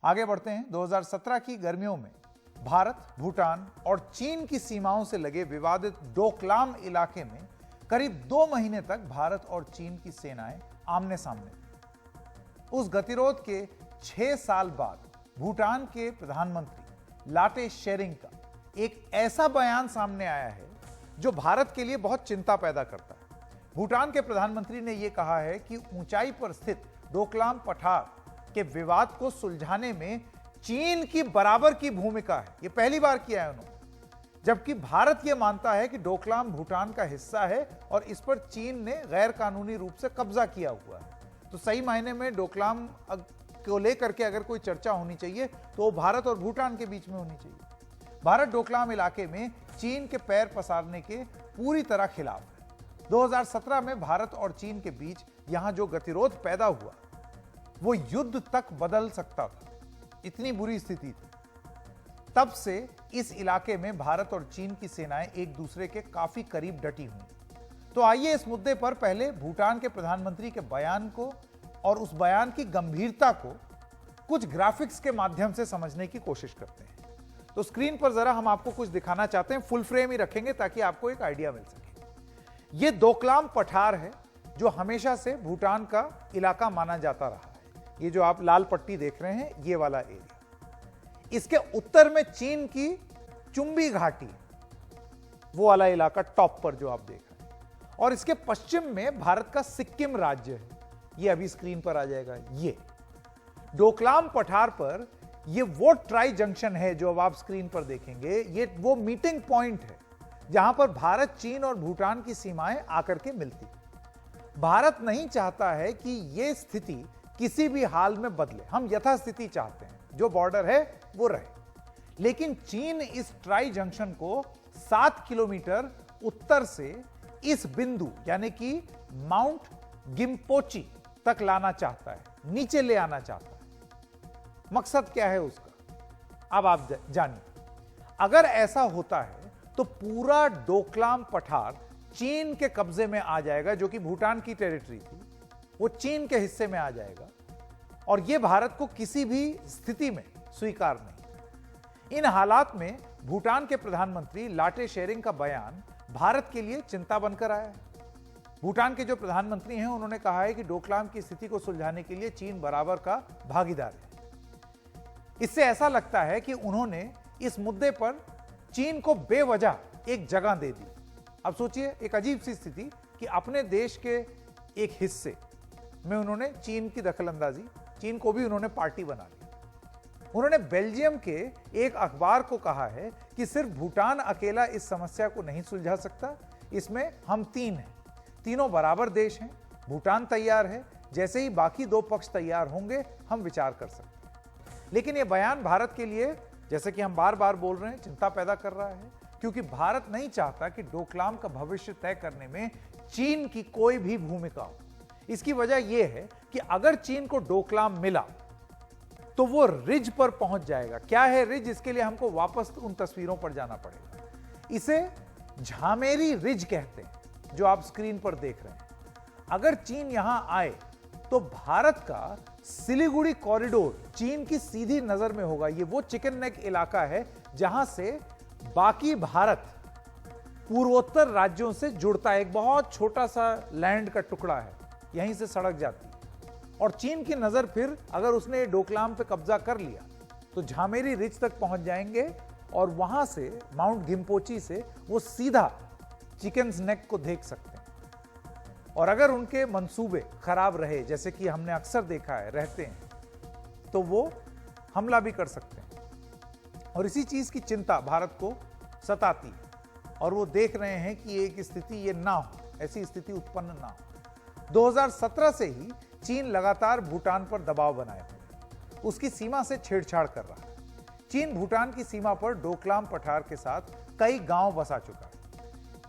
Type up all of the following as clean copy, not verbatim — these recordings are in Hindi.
आगे बढ़ते हैं। 2017 की गर्मियों में भारत, भूटान और चीन की सीमाओं से लगे विवादित डोकलाम इलाके में करीब 2 महीने तक भारत और चीन की सेनाएं आमने सामने थी। उस गतिरोध के 6 साल बाद भूटान के प्रधानमंत्री लाटे शेरिंग का एक ऐसा बयान सामने आया है जो भारत के लिए बहुत चिंता पैदा करता है। भूटान के प्रधानमंत्री ने यह कहा है कि ऊंचाई पर स्थित डोकलाम पठार के विवाद को सुलझाने में चीन की बराबर की भूमिका है। यह पहली बार किया है उन्होंने, जबकि भारत यह मानता है कि डोकलाम भूटान का हिस्सा है और इस पर चीन ने गैर कानूनी रूप से कब्जा किया हुआ है। तो सही मायने में डोकलाम को लेकर के अगर कोई चर्चा होनी चाहिए तो वो भारत और भूटान के बीच में होनी चाहिए। भारत डोकलाम इलाके में चीन के पैर पसारने के पूरी तरह खिलाफ है। 2017 में भारत और चीन के बीच यहां जो गतिरोध पैदा हुआ वो युद्ध तक बदल सकता था, इतनी बुरी स्थिति थी। तब से इस इलाके में भारत और चीन की सेनाएं एक दूसरे के काफी करीब डटी हुई। तो आइए इस मुद्दे पर पहले भूटान के प्रधानमंत्री के बयान को और उस बयान की गंभीरता को कुछ ग्राफिक्स के माध्यम से समझने की कोशिश करते हैं। तो स्क्रीन पर जरा हम आपको कुछ दिखाना चाहते हैं, फुल फ्रेम ही रखेंगे ताकि आपको एक आइडिया मिल सके। यह डोकलाम पठार है जो हमेशा से भूटान का इलाका माना जाता रहा है। ये जो आप लाल पट्टी देख रहे हैं ये वाला एरिया, इसके उत्तर में चीन की चुंबी घाटी, वो वाला इलाका टॉप पर जो आप देख रहे हैं, और इसके पश्चिम में भारत का सिक्किम राज्य है। ये अभी स्क्रीन पर आ जाएगा। ये डोकलाम पठार पर ये वो ट्राई जंक्शन है जो अब आप स्क्रीन पर देखेंगे। ये वो मीटिंग पॉइंट है जहां पर भारत, चीन और भूटान की सीमाएं आकर के मिलती। भारत नहीं चाहता है कि यह स्थिति किसी भी हाल में बदले। हम यथास्थिति चाहते हैं, जो बॉर्डर है वो रहे। लेकिन चीन इस ट्राई जंक्शन को 7 किलोमीटर उत्तर से इस बिंदु यानी कि माउंट गिम्पोची तक लाना चाहता है, नीचे ले आना चाहता है। मकसद क्या है उसका, अब आप जानिए। अगर ऐसा होता है तो पूरा डोकलाम पठार चीन के कब्जे में आ जाएगा, जो कि भूटान की टेरिटरी थी, वो चीन के हिस्से में आ जाएगा और यह भारत को किसी भी स्थिति में स्वीकार नहीं। इन हालात में भूटान के प्रधानमंत्री लाटे शेरिंग का बयान भारत के लिए चिंता बनकर आया है। भूटान के जो प्रधानमंत्री हैं उन्होंने कहा है कि डोकलाम की स्थिति को सुलझाने के लिए चीन बराबर का भागीदार है। इससे ऐसा लगता है कि उन्होंने इस मुद्दे पर चीन को बेवजह एक जगह दे दी। अब सोचिए, एक अजीब सी स्थिति कि अपने देश के एक हिस्से में उन्होंने चीन की दखलंदाजी, चीन को भी उन्होंने पार्टी बना लिया। उन्होंने बेल्जियम के एक अखबार को कहा है कि सिर्फ भूटान अकेला इस समस्या को नहीं सुलझा सकता, इसमें हम 3 हैं, तीनों बराबर देश हैं। भूटान तैयार है, जैसे ही बाकी 2 पक्ष तैयार होंगे हम विचार कर सकते हैं। लेकिन यह बयान भारत के लिए, जैसे कि हम बार बार बोल रहे हैं, चिंता पैदा कर रहा है, क्योंकि भारत नहीं चाहता कि डोकलाम का भविष्य तय करने में चीन की कोई भी भूमिका हो। इसकी वजह यह है कि अगर चीन को डोकलाम मिला तो वो रिज पर पहुंच जाएगा। क्या है रिज, इसके लिए हमको वापस उन तस्वीरों पर जाना पड़ेगा। इसे झामेरी रिज कहते हैं, जो आप स्क्रीन पर देख रहे हैं। अगर चीन यहां आए तो भारत का सिलीगुड़ी कॉरिडोर चीन की सीधी नजर में होगा। ये वो चिकन नेक इलाका है जहां से बाकी भारत पूर्वोत्तर राज्यों से जुड़ता है। एक बहुत छोटा सा लैंड का टुकड़ा है, यहीं से सड़क जाती है। और चीन की नजर फिर अगर उसने डोकलाम पे कब्जा कर लिया तो झामेरी रिज तक पहुंच जाएंगे और वहां से माउंट गिम्पोची से वो सीधा चिकन्स नेक को देख सकते हैं। और अगर उनके मंसूबे खराब रहे, जैसे कि हमने अक्सर देखा है रहते हैं, तो वो हमला भी कर सकते हैं। और इसी चीज की चिंता भारत को सताती है और वो देख रहे हैं कि एक स्थिति ये ना हो, ऐसी स्थिति उत्पन्न ना हो। 2017 से ही चीन लगातार भूटान पर दबाव बनाए हुए, उसकी सीमा से छेड़छाड़ कर रहा है। चीन भूटान की सीमा पर डोकलाम पठार के साथ कई गांव बसा चुका है।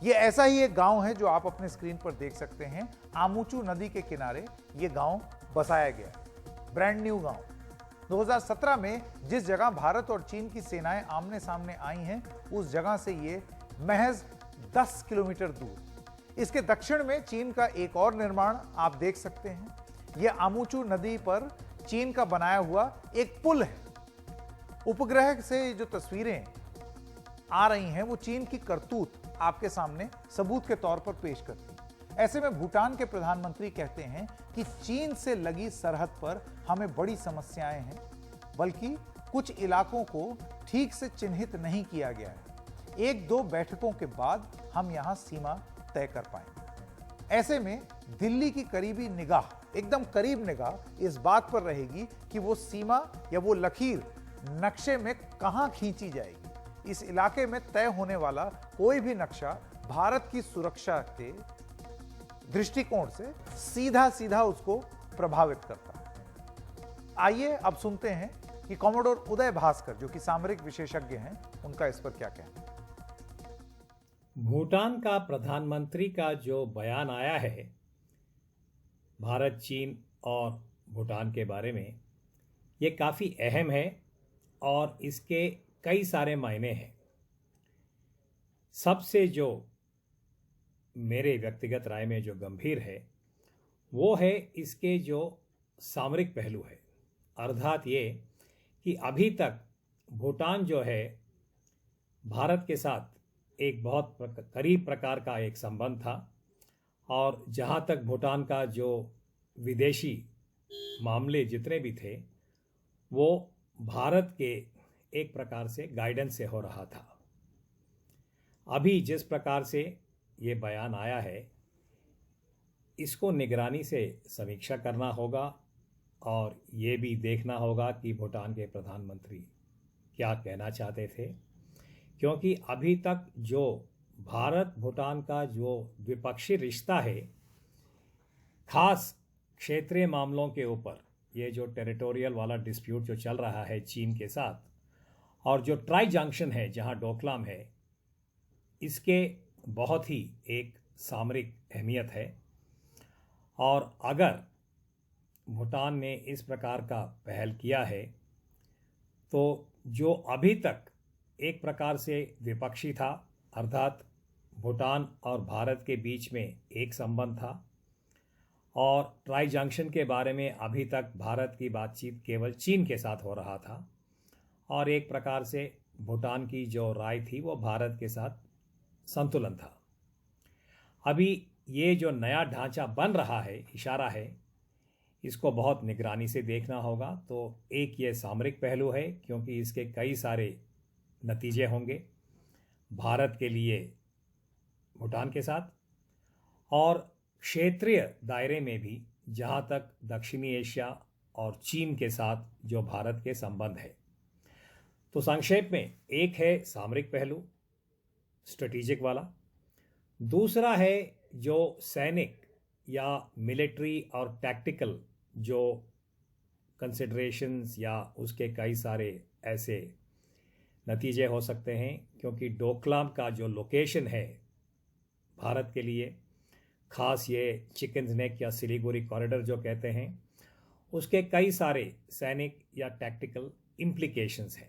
यह ऐसा ही एक गांव है जो आप अपने स्क्रीन पर देख सकते हैं। आमुचू नदी के किनारे यह गांव बसाया गया, ब्रांड न्यू गांव। 2017 में जिस जगह भारत और चीन की सेनाएं आमने सामने आई हैं, उस जगह से ये महज 10 किलोमीटर दूर। इसके दक्षिण में चीन का एक और निर्माण आप देख सकते हैं। यह आमुचू नदी पर चीन का बनाया हुआ एक पुल है। उपग्रह से जो तस्वीरें आ रही हैं वो चीन की करतूत आपके सामने सबूत के तौर पर पेश करती हैं। ऐसे में भूटान के प्रधानमंत्री कहते हैं कि चीन से लगी सरहद पर हमें बड़ी समस्याएं हैं, बल्कि कुछ इलाकों को ठीक से चिन्हित नहीं किया गया है। एक दो बैठकों के बाद हम यहां सीमा तय कर पाएंगे। ऐसे में दिल्ली की करीबी निगाह, एकदम करीब निगाह इस बात पर रहेगी कि वो सीमा या वो लकीर नक्शे में कहां खींची जाएगी। इस इलाके में तय होने वाला कोई भी नक्शा भारत की सुरक्षा के दृष्टिकोण से सीधा सीधा उसको प्रभावित करता है। आइए अब सुनते हैं कि कॉमोडोर उदय भास्कर, जो कि सामरिक विशेषज्ञ हैं, उनका इस पर क्या कहना है। भूटान का प्रधानमंत्री का जो बयान आया है भारत, चीन और भूटान के बारे में, ये काफ़ी अहम है और इसके कई सारे मायने हैं। सबसे जो मेरे व्यक्तिगत राय में जो गंभीर है वो है इसके जो सामरिक पहलू है। अर्थात ये कि अभी तक भूटान जो है भारत के साथ एक बहुत करीब प्रकार का एक संबंध था, और जहाँ तक भूटान का जो विदेशी मामले जितने भी थे वो भारत के एक प्रकार से गाइडेंस से हो रहा था। अभी जिस प्रकार से ये बयान आया है इसको निगरानी से समीक्षा करना होगा और ये भी देखना होगा कि भूटान के प्रधानमंत्री क्या कहना चाहते थे, क्योंकि अभी तक जो भारत भूटान का जो द्विपक्षीय रिश्ता है, खास क्षेत्रीय मामलों के ऊपर, ये जो टेरिटोरियल वाला डिस्प्यूट जो चल रहा है चीन के साथ, और जो ट्राई जंक्शन है जहां डोकलाम है, इसके बहुत ही एक सामरिक अहमियत है। और अगर भूटान ने इस प्रकार का पहल किया है तो जो अभी तक एक प्रकार से विपक्षी था, अर्थात भूटान और भारत के बीच में एक संबंध था, और ट्राई जंक्शन के बारे में अभी तक भारत की बातचीत केवल चीन के साथ हो रहा था, और एक प्रकार से भूटान की जो राय थी वो भारत के साथ संतुलन था। अभी ये जो नया ढांचा बन रहा है, इशारा है, इसको बहुत निगरानी से देखना होगा। तो एक ये सामरिक पहलू है क्योंकि इसके कई सारे नतीजे होंगे भारत के लिए भूटान के साथ, और क्षेत्रीय दायरे में भी जहाँ तक दक्षिणी एशिया और चीन के साथ जो भारत के संबंध है। तो संक्षेप में, एक है सामरिक पहलू स्ट्रेटेजिक वाला, दूसरा है जो सैनिक या मिलिट्री और टैक्टिकल जो कंसिडरेशंस या उसके कई सारे ऐसे नतीजे हो सकते हैं, क्योंकि डोकलाम का जो लोकेशन है भारत के लिए, खास ये चिकन्स नेक या सिलीगुड़ी कॉरिडोर जो कहते हैं, उसके कई सारे सैनिक या टैक्टिकल इम्प्लीकेशंस हैं।